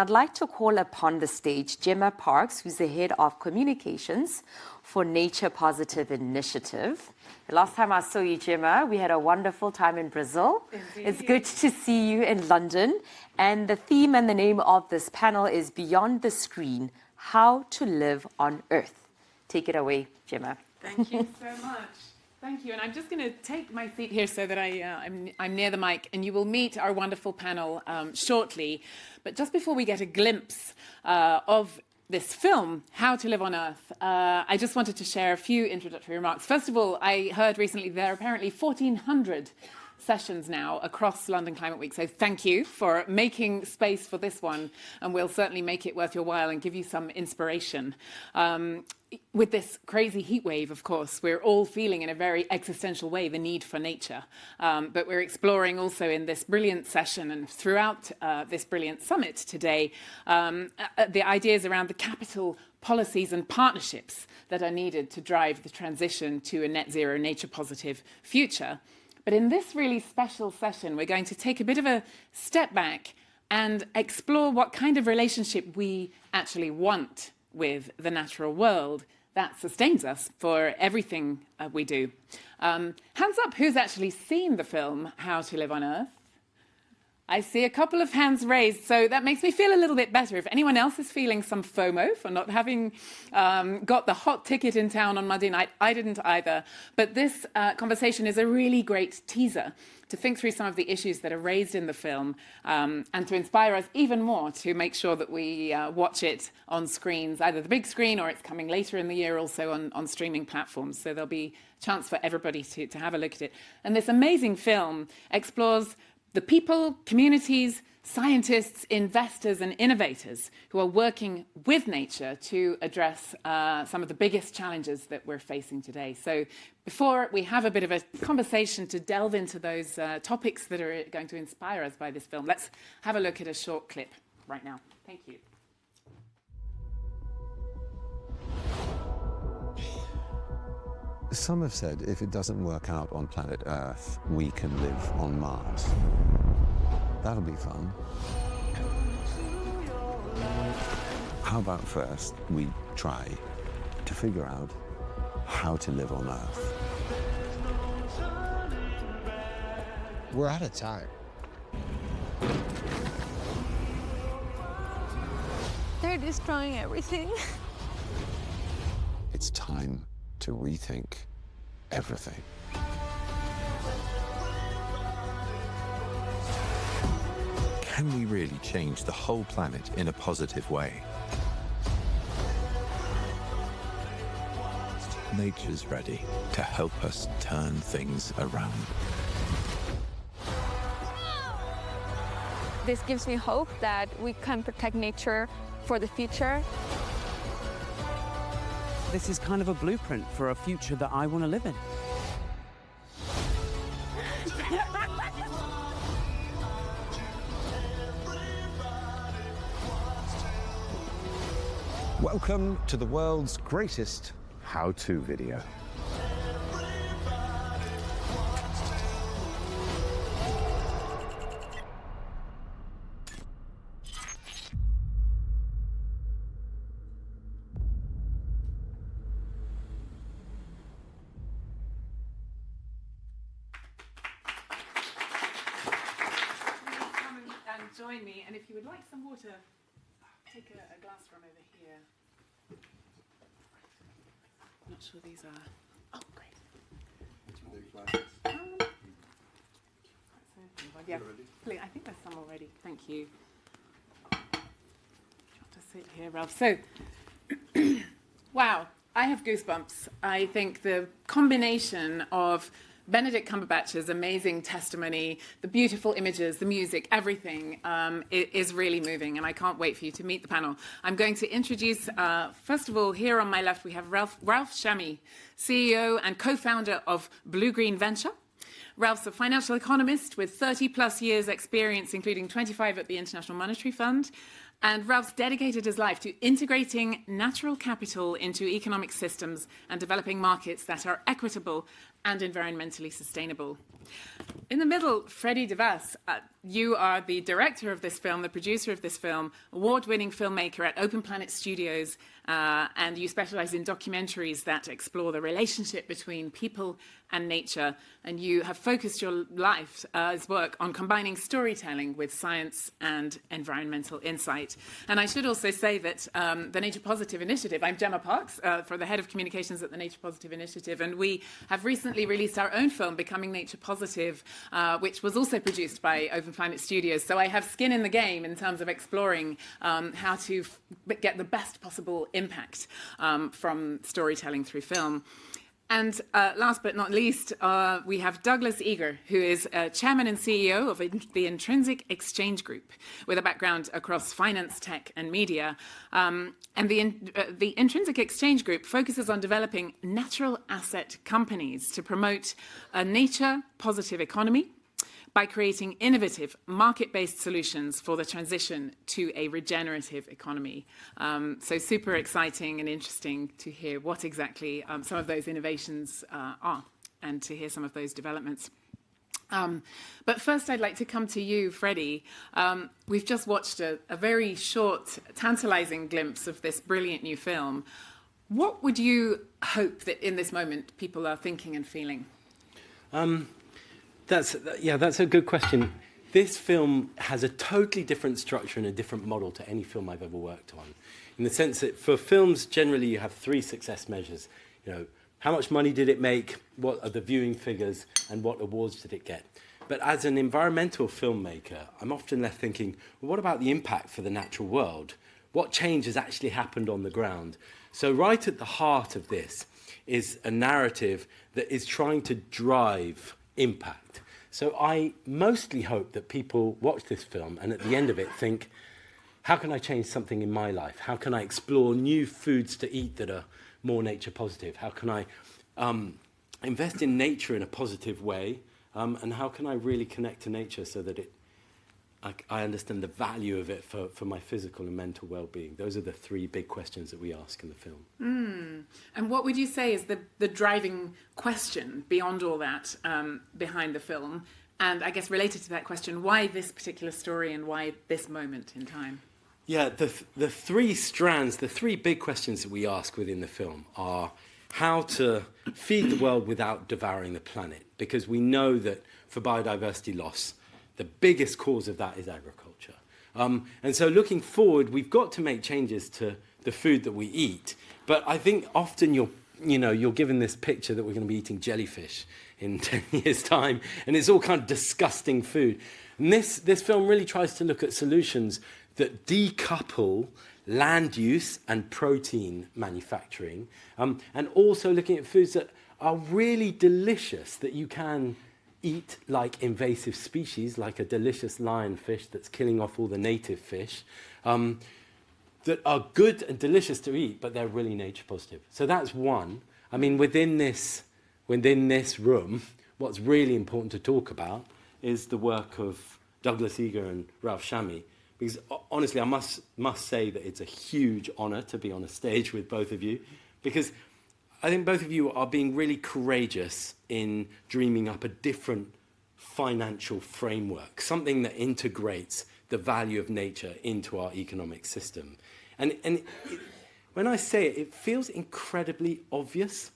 I'd like to call upon the stage Gemma Parks, who's the head of communications for Nature Positive Initiative. The last time I saw you, Gemma, we had a wonderful time in Brazil. Indeed. It's good to see you in London. And the theme and the name of this panel is Beyond the Screen, How to Live on Earth. Take it away, Gemma. Thank you so much. Thank you. And I'm just going to take my seat here so that I'm near the mic, and you will meet our wonderful panel shortly. But just before we get a glimpse of this film, How to Live on Earth, I just wanted to share a few introductory remarks. First of all, I heard recently there are apparently 1,400 sessions now across London Climate Week. So thank you for making space for this one, and we'll certainly make it worth your while and give you some inspiration. With this crazy heat wave, of course, we're all feeling in a very existential way the need for nature. But we're exploring also in this brilliant session and throughout this brilliant summit today, the ideas around the capital policies and partnerships that are needed to drive the transition to a net zero, nature positive future. But in this really special session, we're going to take a bit of a step back and explore what kind of relationship we actually want with the natural world that sustains us for everything we do. Hands up, who's actually seen the film How to Live on Earth? I see a couple of hands raised, so that makes me feel a little bit better. If anyone else is feeling some FOMO for not having got the hot ticket in town on Monday night, I didn't either. But this conversation is a really great teaser to think through some of the issues that are raised in the film and to inspire us even more to make sure that we watch it on screens, either the big screen or it's coming later in the year also on streaming platforms. So there'll be a chance for everybody to have a look at it. And this amazing film explores the people, communities, scientists, investors, and innovators who are working with nature to address some of the biggest challenges that we're facing today. So before we have a bit of a conversation to delve into those topics that are going to inspire us by this film, let's have a look at a short clip right now. Thank you. Some have said if it doesn't work out on planet Earth, we can live on Mars. That'll be fun. How about first we try to figure out how to live on Earth? We're out of time. They're destroying everything. It's time to rethink everything. Can we really change the whole planet in a positive way? Nature's ready to help us turn things around. This gives me hope that we can protect nature for the future. This is kind of a blueprint for a future that I want to live in. Welcome to the world's greatest how-to video. Join me, and if you would like some water, take a glass from over here. I'm not sure these are. Oh, great. Yeah, I think there's some already. Thank you. Do you want to sit here, Ralph? So, wow, I have goosebumps. I think the combination of Benedict Cumberbatch's amazing testimony, the beautiful images, the music, everything is really moving, and I can't wait for you to meet the panel. I'm going to introduce, first of all, here on my left, we have Ralph Chami, CEO and co-founder of Blue Green Venture. Ralph's a financial economist with 30-plus years experience, including 25 at the International Monetary Fund. And Ralph's dedicated his life to integrating natural capital into economic systems and developing markets that are equitable and environmentally sustainable. In the middle, Fredi Devas, you are the director of this film, the producer of this film, award-winning filmmaker at Open Planet Studios, and you specialize in documentaries that explore the relationship between people and nature. And you have focused your life's work on combining storytelling with science and environmental insight. And I should also say that the Nature Positive Initiative, I'm Gemma Parks, for the head of communications at the Nature Positive Initiative, and we have recently released our own film, Becoming Nature Positive, which was also produced by Open Planet Studios. So I have skin in the game in terms of exploring how to get the best possible impact from storytelling through film. And last but not least, we have Douglas Eger, who is chairman and CEO of the Intrinsic Exchange Group, with a background across finance, tech, and media. And the Intrinsic Exchange Group focuses on developing natural asset companies to promote a nature-positive economy by creating innovative market-based solutions for the transition to a regenerative economy. So super exciting and interesting to hear what exactly some of those innovations are and to hear some of those developments. But first I'd like to come to you, Fredi. We've just watched a very short, tantalizing glimpse of this brilliant new film. What would you hope that in this moment people are thinking and feeling? That's a good question. This film has a totally different structure and a different model to any film I've ever worked on, in the sense that for films, generally you have 3 success measures. You know, how much money did it make, what are the viewing figures, and what awards did it get? But as an environmental filmmaker, I'm often left thinking, well, what about the impact for the natural world? What change has actually happened on the ground? So right at the heart of this is a narrative that is trying to drive impact. So I mostly hope that people watch this film and at the end of it think, how can I change something in my life? How can I explore new foods to eat that are more nature positive? How can I invest in nature in a positive way? And how can I really connect to nature so that I understand the value of it for my physical and mental well-being? Those are the 3 big questions that we ask in the film. And what would you say is the driving question beyond all that behind the film? And I guess related to that question, why this particular story and why this moment in time? Yeah, the 3 strands, the 3 big questions that we ask within the film are how to feed the world without devouring the planet, because we know that for biodiversity loss, the biggest cause of that is agriculture. And so looking forward, we've got to make changes to the food that we eat. But I think often you're given this picture that we're going to be eating jellyfish in 10 years' time, and it's all kind of disgusting food. And this film really tries to look at solutions that decouple land use and protein manufacturing, and also looking at foods that are really delicious, that you can eat like invasive species, like a delicious lionfish that's killing off all the native fish, that are good and delicious to eat, but they're really nature positive. So that's one. I mean, within this room, what's really important to talk about is the work of Douglas Eger and Ralph Chami, because honestly, I must say that it's a huge honour to be on a stage with both of you, because I think both of you are being really courageous in dreaming up a different financial framework, something that integrates the value of nature into our economic system. And when I say it, it feels incredibly obvious.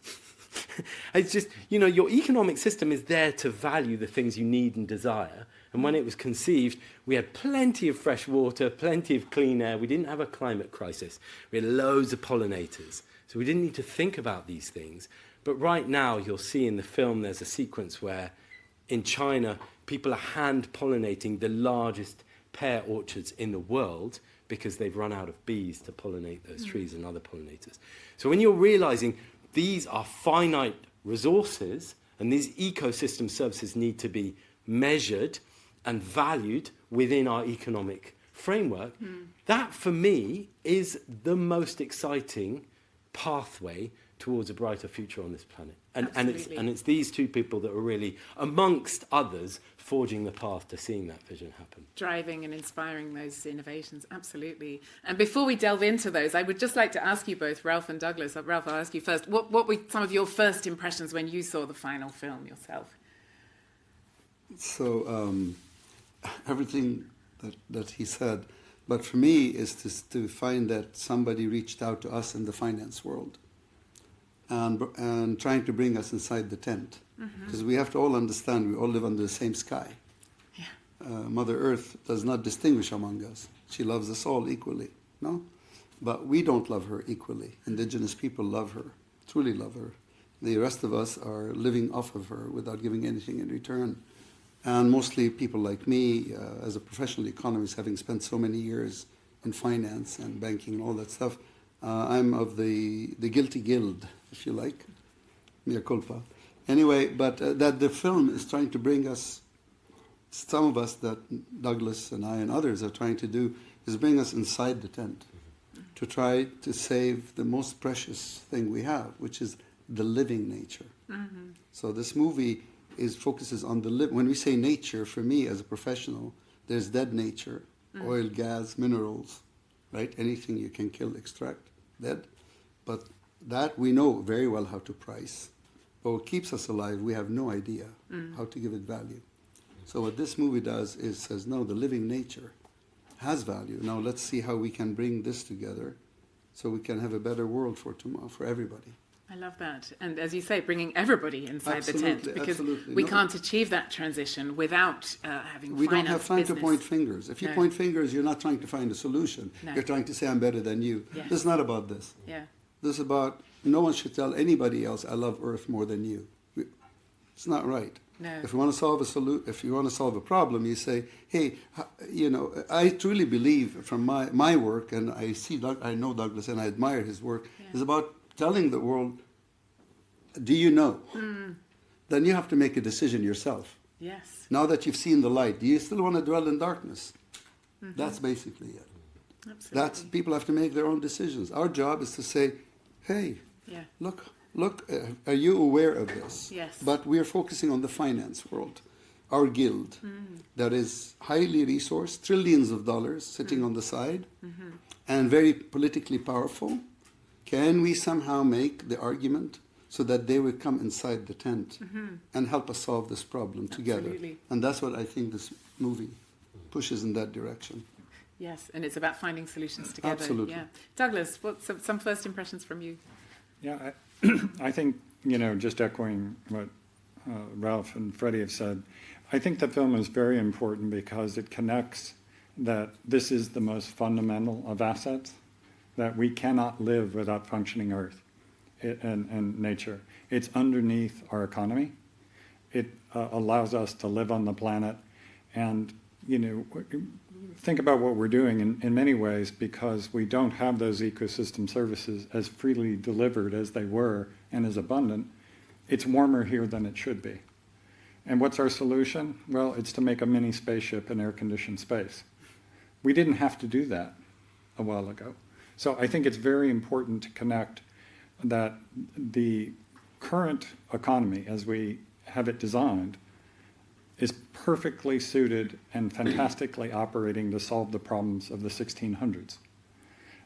It's just, your economic system is there to value the things you need and desire. And when it was conceived, we had plenty of fresh water, plenty of clean air. We didn't have a climate crisis. We had loads of pollinators. So we didn't need to think about these things. But right now, you'll see in the film, there's a sequence where in China, people are hand pollinating the largest pear orchards in the world because they've run out of bees to pollinate those trees and other pollinators. So when you're realizing these are finite resources and these ecosystem services need to be measured and valued within our economic framework, that for me is the most exciting pathway towards a brighter future on this planet. And it's these 2 people that are really, amongst others, forging the path to seeing that vision happen. Driving and inspiring those innovations, absolutely. And before we delve into those, I would just like to ask you both, Ralph and Douglas. Ralph, I'll ask you first. What were some of your first impressions when you saw the final film yourself? So everything that he said, but for me is to find that somebody reached out to us in the finance world and trying to bring us inside the tent. Because we have to all understand we all live under the same sky. Yeah. Mother Earth does not distinguish among us. She loves us all equally, no? But we don't love her equally. Indigenous people love her, truly love her. The rest of us are living off of her without giving anything in return. And mostly people like me, as a professional economist, having spent so many years in finance and banking and all that stuff, I'm of the guilty guild, if you like, mea culpa. Anyway, but that the film is trying to bring us, some of us that Douglas and I and others are trying to do, is bring us inside the tent to try to save the most precious thing we have, which is the living nature. So this movie focuses on the when we say nature, for me as a professional, there's dead nature, oil, gas, minerals, right? Anything you can kill, extract, dead. But that we know very well how to price. But what keeps us alive, we have no idea how to give it value. So what this movie does is says, no, the living nature has value. Now let's see how we can bring this together so we can have a better world for tomorrow, for everybody. I love that. And as you say, bringing everybody inside the tent, because we can't achieve that transition without having We finance, don't have time business. to point fingers. If you point fingers, you're not trying to find a solution. No. You're trying to say, I'm better than you. Yeah. This is not about this. Yeah. This is about, no one should tell anybody else, I love Earth more than you. It's not right. No. If you want to solve if you want to solve a problem, you say, hey, you know, I truly believe from my work, and I know Douglas and I admire his work, is about telling the world, do you know? Then you have to make a decision yourself. Yes. Now that you've seen the light, do you still want to dwell in darkness? That's basically it. Absolutely. People have to make their own decisions. Our job is to say, hey, Yeah. look, are you aware of this? Yes. But we're focusing on the finance world. Our guild that is highly resourced, trillions of dollars sitting on the side, and very politically powerful. Can we somehow make the argument so that they will come inside the tent and help us solve this problem together? Absolutely. And that's what I think this movie pushes in that direction. Yes, and it's about finding solutions together. Absolutely. Yeah. Douglas, what's some first impressions from you? Yeah, I think, just echoing what Ralph and Fredi have said, I think the film is very important because it connects that this is the most fundamental of assets, that we cannot live without functioning Earth and nature. It's underneath our economy. It allows us to live on the planet and, think about what we're doing in many ways, because we don't have those ecosystem services as freely delivered as they were and as abundant. It's warmer here than it should be. And what's our solution? Well, it's to make a mini spaceship in air-conditioned space. We didn't have to do that a while ago. So I think it's very important to connect that the current economy, as we have it designed, is perfectly suited and fantastically operating to solve the problems of the 1600s.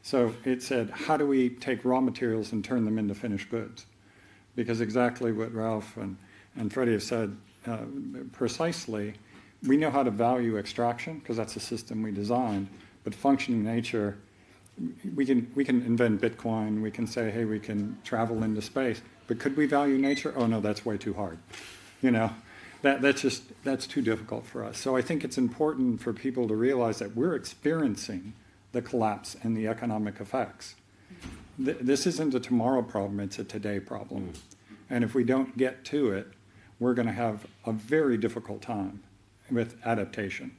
So it said, how do we take raw materials and turn them into finished goods? Because exactly what Ralph and Fredi have said precisely, we know how to value extraction because that's the system we designed, but functioning nature, we can invent Bitcoin, we can say, hey, we can travel into space, but could we value nature? Oh no, that's way too hard. That's too difficult for us. So I think it's important for people to realize that we're experiencing the collapse and the economic effects. This isn't a tomorrow problem, it's a today problem. And if we don't get to it, we're going to have a very difficult time with adaptation.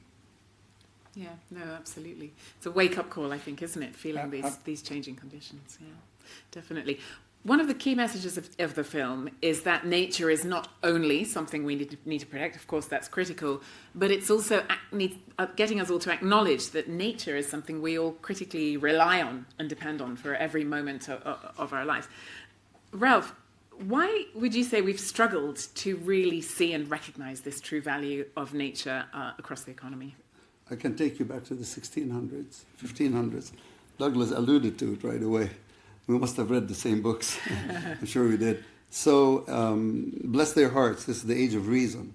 Yeah, no, absolutely. It's a wake-up call, I think, isn't it? Feeling these changing conditions. Yeah, definitely. One of the key messages of the film is that nature is not only something we need to protect, of course that's critical, but it's also getting us all to acknowledge that nature is something we all critically rely on and depend on for every moment of our lives. Ralph, Why would you say we've struggled to really see and recognize this true value of nature across the economy? I can take you back to the 1600s, 1500s. Douglas alluded to it right away. We must have read the same books. I'm sure we did. So, bless their hearts, this is the age of reason.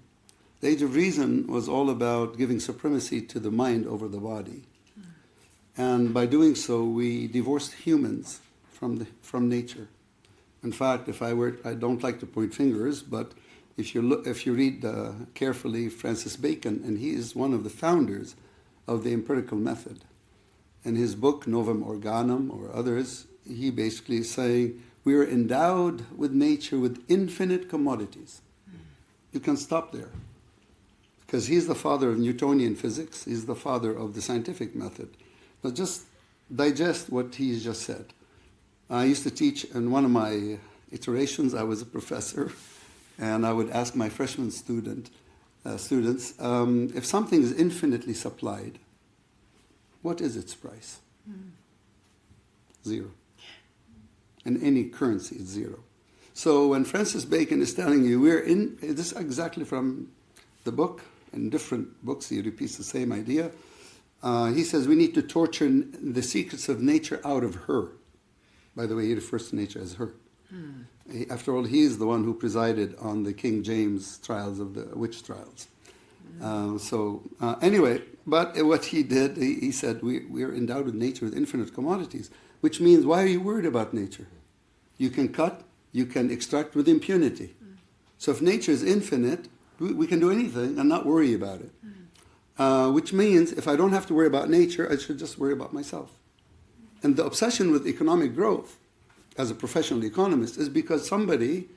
The age of reason was all about giving supremacy to the mind over the body. And by doing so, we divorced humans from nature. In fact, I don't like to point fingers, but if you read carefully Francis Bacon, and he is one of the founders of the empirical method. In his book, Novum Organum, or others, he basically is saying, we are endowed with nature with infinite commodities. You can stop there. Because he's the father of Newtonian physics, he's the father of the scientific method. But just digest what he just said. I used to teach in one of my iterations, I was a professor, and I would ask my freshman students, if something is infinitely supplied, what is its price? Zero. In any currency, it's zero. So when Francis Bacon is telling you, this is exactly from the book, in different books he repeats the same idea. He says we need to torture the secrets of nature out of her. By the way, he refers to nature as her. After all, he is the one who presided on the King James trials of the witch trials. Anyway, but what he did, he said we are endowed with nature with infinite commodities, which means why are you worried about nature? You can cut, you can extract with impunity. So if nature is infinite, we can do anything and not worry about it. Which means if I don't have to worry about nature, I should just worry about myself. And the obsession with economic growth as a professional economist is because somebody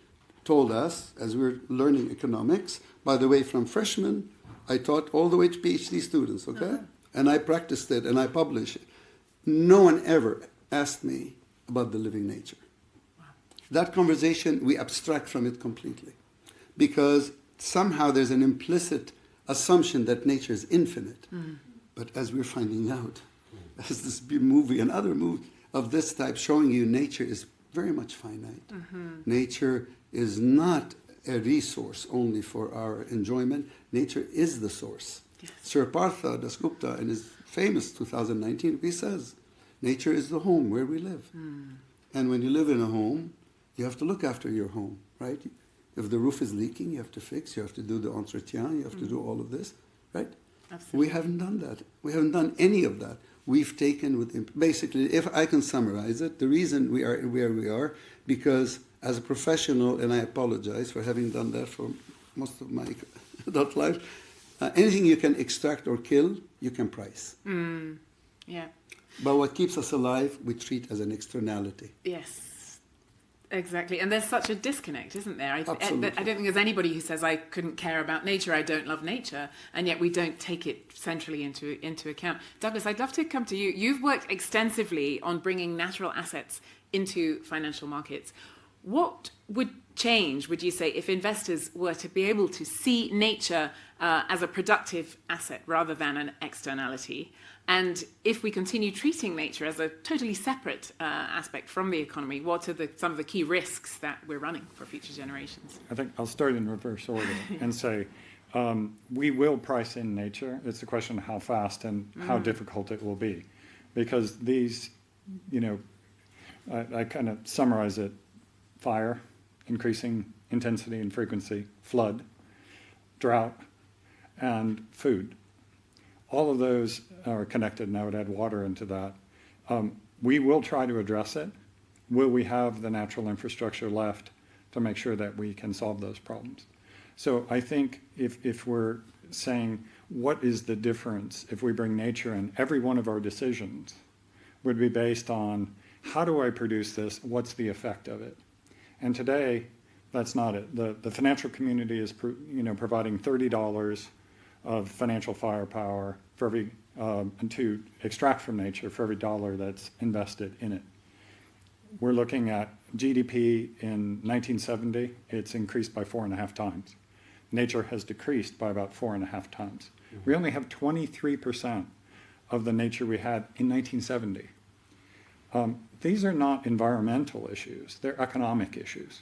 told us, as we were learning economics, by the way, from freshmen, I taught all the way to PhD students, okay? And I practiced it and I published it. No one ever asked me about the living nature. That conversation, we abstract from it completely. Because somehow there's an implicit assumption that nature is infinite. But as we're finding out, as this movie and other movies of this type showing you nature is very much finite. Nature is not a resource only for our enjoyment. Nature is the source. Yes. Sir Partha Dasgupta, in his famous 2019, he says, nature is the home where we live. And when you live in a home, you have to look after your home, right? If the roof is leaking, you have to fix, you have to do the entretien, you have to do all of this, right? Absolutely. We haven't done that. We haven't done any of that. We've taken basically, if I can summarize it, the reason we are where we are, because as a professional, and I apologize for having done that for most of my adult life, anything you can extract or kill, you can price. Yeah. But what keeps us alive, we treat as an externality. Yes. Exactly. And there's such a disconnect, isn't there? I don't think there's anybody who says, I couldn't care about nature, I don't love nature, and yet we don't take it centrally into account. Douglas, I'd love to come to you. You've worked extensively on bringing natural assets into financial markets. What would change, would you say, if investors were to be able to see nature as a productive asset rather than an externality? And if we continue treating nature as a totally separate aspect from the economy, what are some of the key risks that we're running for future generations? I think I'll start in reverse order and say we will price in nature. It's a question of how fast and how difficult it will be. Because these, I kind of summarize it: fire, increasing intensity and frequency, flood, drought, and food. All of those are connected, and I would add water into that. We will try to address it. Will we have the natural infrastructure left to make sure that we can solve those problems? So I think if we're saying what is the difference if we bring nature in, every one of our decisions would be based on how do I produce this, what's the effect of it? And today, that's not it. The financial community is providing $30 of financial firepower for every to extract from nature for every dollar that's invested in it. We're looking at GDP in 1970, it's increased by 4.5 times. Nature has decreased by about 4.5 times. We only have 23% of the nature we had in 1970. These are not environmental issues, they're economic issues.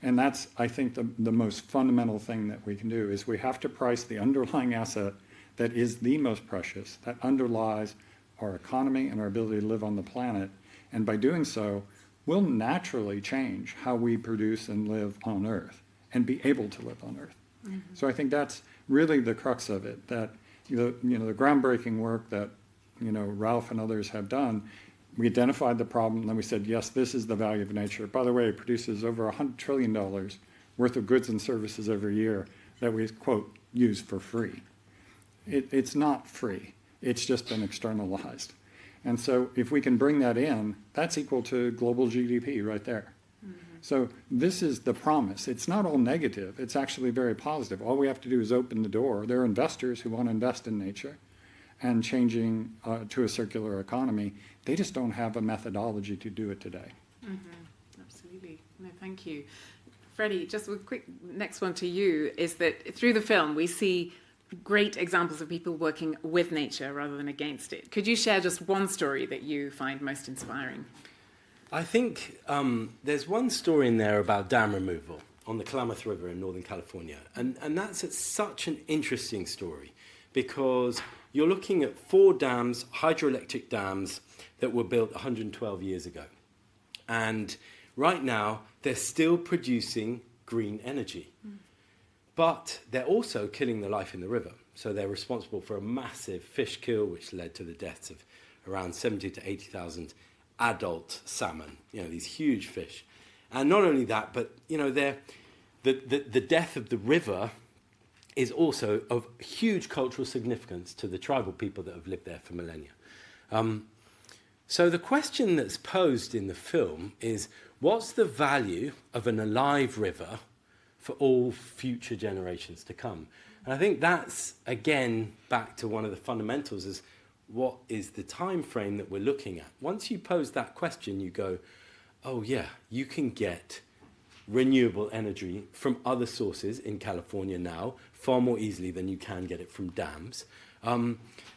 And that's, I think, the most fundamental thing that we can do is we have to price the underlying asset that is the most precious, that underlies our economy and our ability to live on the planet. And by doing so, we'll naturally change how we produce and live on Earth and be able to live on Earth. Mm-hmm. So I think that's really the crux of it, that the groundbreaking work that Ralph and others have done. We identified the problem, and then we said, yes, this is the value of nature. By the way, it produces over $100 trillion worth of goods and services every year that we, quote, use for free. It's not free. It's just been externalized. And so if we can bring that in, that's equal to global GDP right there. Mm-hmm. So this is the promise. It's not all negative. It's actually very positive. All we have to do is open the door. There are investors who want to invest in nature and changing to a circular economy. They just don't have a methodology to do it today. Mm-hmm. Absolutely. No, thank you. Fredi, just a quick next one to you is that through the film we see great examples of people working with nature rather than against it. Could you share just one story that you find most inspiring? I think there's one story in there about dam removal on the Klamath River in Northern California. And that's such an interesting story because you're looking at 4 dams, hydroelectric dams, that were built 112 years ago. And right now, they're still producing green energy. Mm. But they're also killing the life in the river. So they're responsible for a massive fish kill, which led to the deaths of around 70 to 80,000 adult salmon, these huge fish. And not only that, but, the death of the river is also of huge cultural significance to the tribal people that have lived there for millennia. So the question that's posed in the film is, what's the value of an alive river for all future generations to come? And I think that's, again, back to one of the fundamentals is what is the time frame that we're looking at? Once you pose that question, you go, oh yeah, you can get renewable energy from other sources in California now far more easily than you can get it from dams.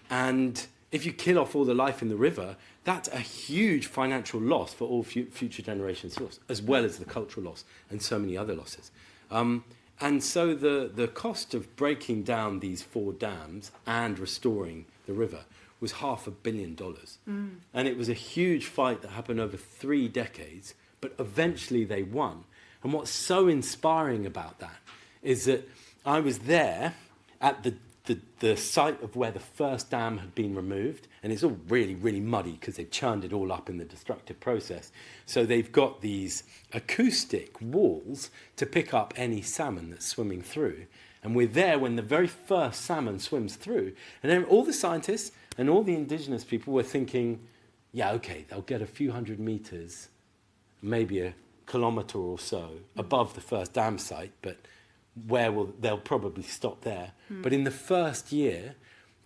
And if you kill off all the life in the river, that's a huge financial loss for all future generations, as well as the cultural loss and so many other losses. And so the cost of breaking down these 4 dams and restoring the river was $500 million. Mm. And it was a huge fight that happened over 3 decades, but eventually they won. And what's so inspiring about that is that I was there at the site of where the first dam had been removed, and it's all really, really muddy because they've churned it all up in the destructive process. So they've got these acoustic walls to pick up any salmon that's swimming through. And we're there when the very first salmon swims through. And then all the scientists and all the indigenous people were thinking, yeah, okay, they'll get a few hundred meters, maybe a kilometre or so above the first dam site, but they'll probably stop there. But in the first year,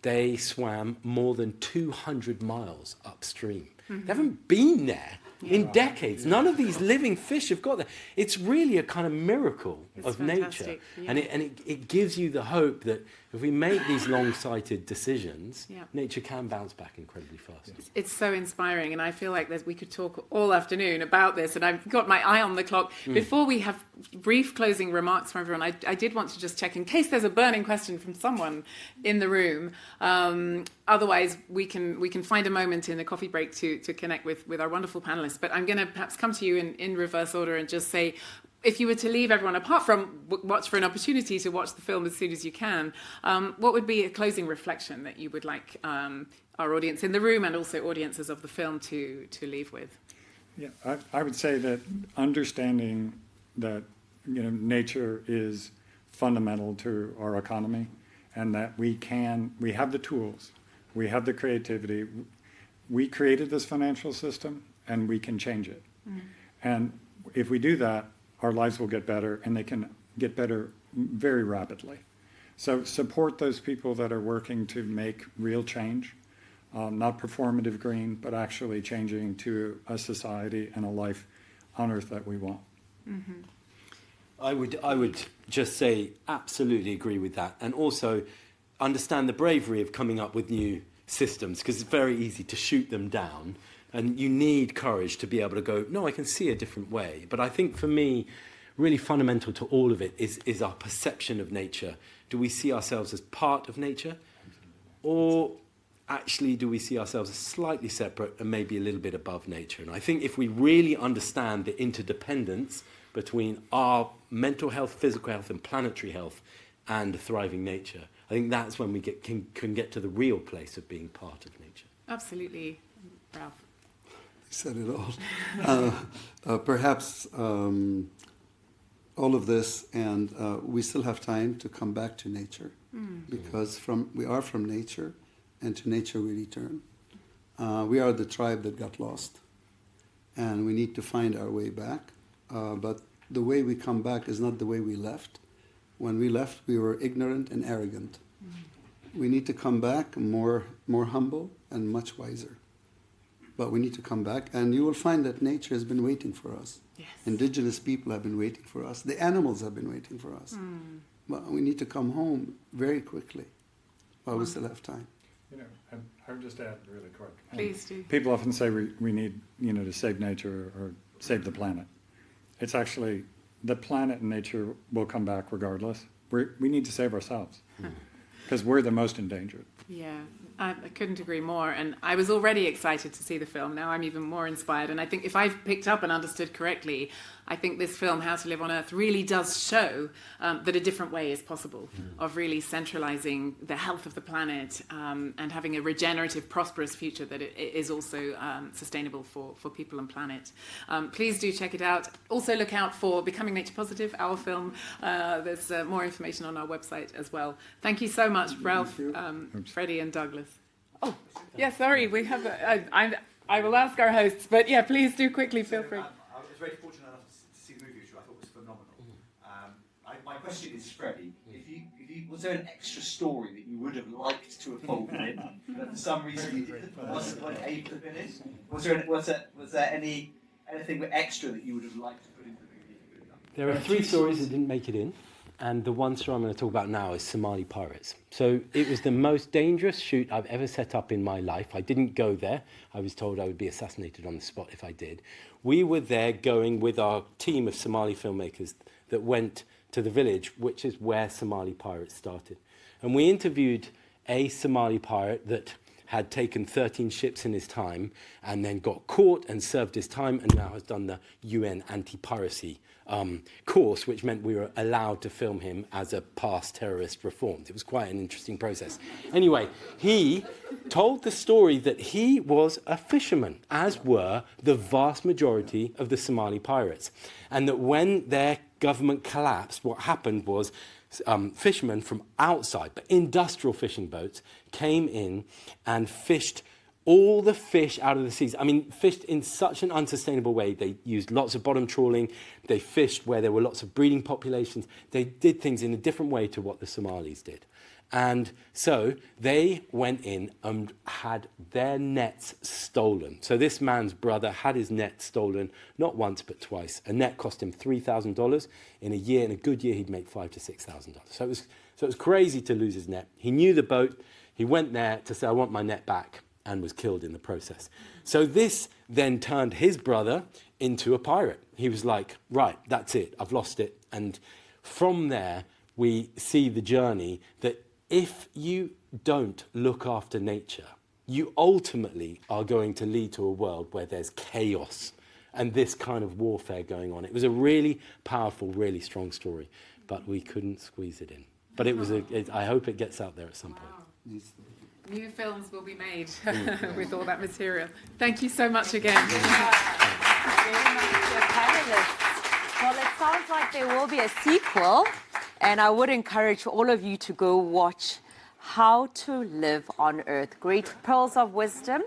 they swam more than 200 miles upstream. Mm-hmm. They haven't been there in decades. None of these living fish have got there. It's really a kind of miracle of fantastic. Nature. Yeah. And it gives you the hope that if we make these long-sighted decisions, nature can bounce back incredibly fast. It's so inspiring, and I feel like we could talk all afternoon about this, and I've got my eye on the clock. Before we have brief closing remarks from everyone, I did want to just check in case there's a burning question from someone in the room. Otherwise, we can find a moment in the coffee break to connect with our wonderful panelists. But I'm going to perhaps come to you in reverse order and just say, if you were to leave everyone, apart from watch for an opportunity to watch the film as soon as you can, what would be a closing reflection that you would like our audience in the room and also audiences of the film to leave with? Yeah, I would say that understanding that nature is fundamental to our economy, and that we have the tools, we have the creativity. We created this financial system, and we can change it. Mm. And if we do that, our lives will get better, and they can get better very rapidly. So support those people that are working to make real change, not performative green, but actually changing to a society and a life on Earth that we want. Mm-hmm. I would just say absolutely agree with that, and also understand the bravery of coming up with new systems, because it's very easy to shoot them down. And you need courage to be able to go, no, I can see a different way. But I think for me, really fundamental to all of it is our perception of nature. Do we see ourselves as part of nature? Or actually do we see ourselves as slightly separate and maybe a little bit above nature? And I think if we really understand the interdependence between our mental health, physical health and planetary health and a thriving nature, I think that's when we can get to the real place of being part of nature. Absolutely, Ralph. You said it all. Perhaps all of this, and we still have time to come back to nature, because we are from nature, and to nature we return. We are the tribe that got lost, and we need to find our way back. But the way we come back is not the way we left. When we left, we were ignorant and arrogant. We need to come back more humble and much wiser. But we need to come back, and you will find that nature has been waiting for us. Yes. Indigenous people have been waiting for us. The animals have been waiting for us. But we need to come home very quickly while we still have time. You know, I would just add really quick. Please do. People often say we need, to save nature or save the planet. It's actually, the planet and nature will come back regardless. We need to save ourselves because we're the most endangered. Yeah, I couldn't agree more. And I was already excited to see the film. Now I'm even more inspired. And I think if I've picked up and understood correctly, I think this film, How to Live on Earth, really does show that a different way is possible of really centralizing the health of the planet and having a regenerative, prosperous future that it is also sustainable for people and planet. Please do check it out. Also look out for Becoming Nature Positive, our film. There's more information on our website as well. Thank you so much, Ralph, Fredi and Douglas. Oh, yeah, sorry, we have I will ask our hosts, but yeah, please do quickly, feel free. I was very fortunate enough to see the movie, which I thought was phenomenal. My question is, Fredi, was there an extra story that you would have liked to have told in it, but for some reason you wasn't able to put in? Was there anything extra that you would have liked to put into the movie? There are 3 stories that didn't make it in, and the one story I'm going to talk about now is Somali pirates. So it was the most dangerous shoot I've ever set up in my life. I didn't go there. I was told I would be assassinated on the spot if I did. We were there going with our team of Somali filmmakers that went to the village, which is where Somali pirates started. And we interviewed a Somali pirate that had taken 13 ships in his time and then got caught and served his time and now has done the UN anti-piracy course, which meant we were allowed to film him as a past terrorist reformed. It was quite an interesting process. Anyway, he told the story that he was a fisherman, as were the vast majority of the Somali pirates. And that when their government collapsed, what happened was fishermen from outside, but industrial fishing boats, came in and fished all the fish out of the seas. I mean, fished in such an unsustainable way. They used lots of bottom trawling. They fished where there were lots of breeding populations. They did things in a different way to what the Somalis did. And so they went in and had their nets stolen. So this man's brother had his net stolen, not once, but twice. A net cost him $3,000. In a year, in a good year, he'd make $5,000 to $6,000. So it was crazy to lose his net. He knew the boat. He went there to say, I want my net back, and was killed in the process. So this then turned his brother into a pirate. He was like, right, that's it. I've lost it. And from there, we see the journey that if you don't look after nature, you ultimately are going to lead to a world where there's chaos and this kind of warfare going on. It was a really powerful, really strong story, but we couldn't squeeze it in. But I hope it gets out there at some point. New films will be made with all that material. Thank you so much again. Well, it sounds like there will be a sequel, and I would encourage all of you to go watch How to Live on Earth. Great pearls of wisdom.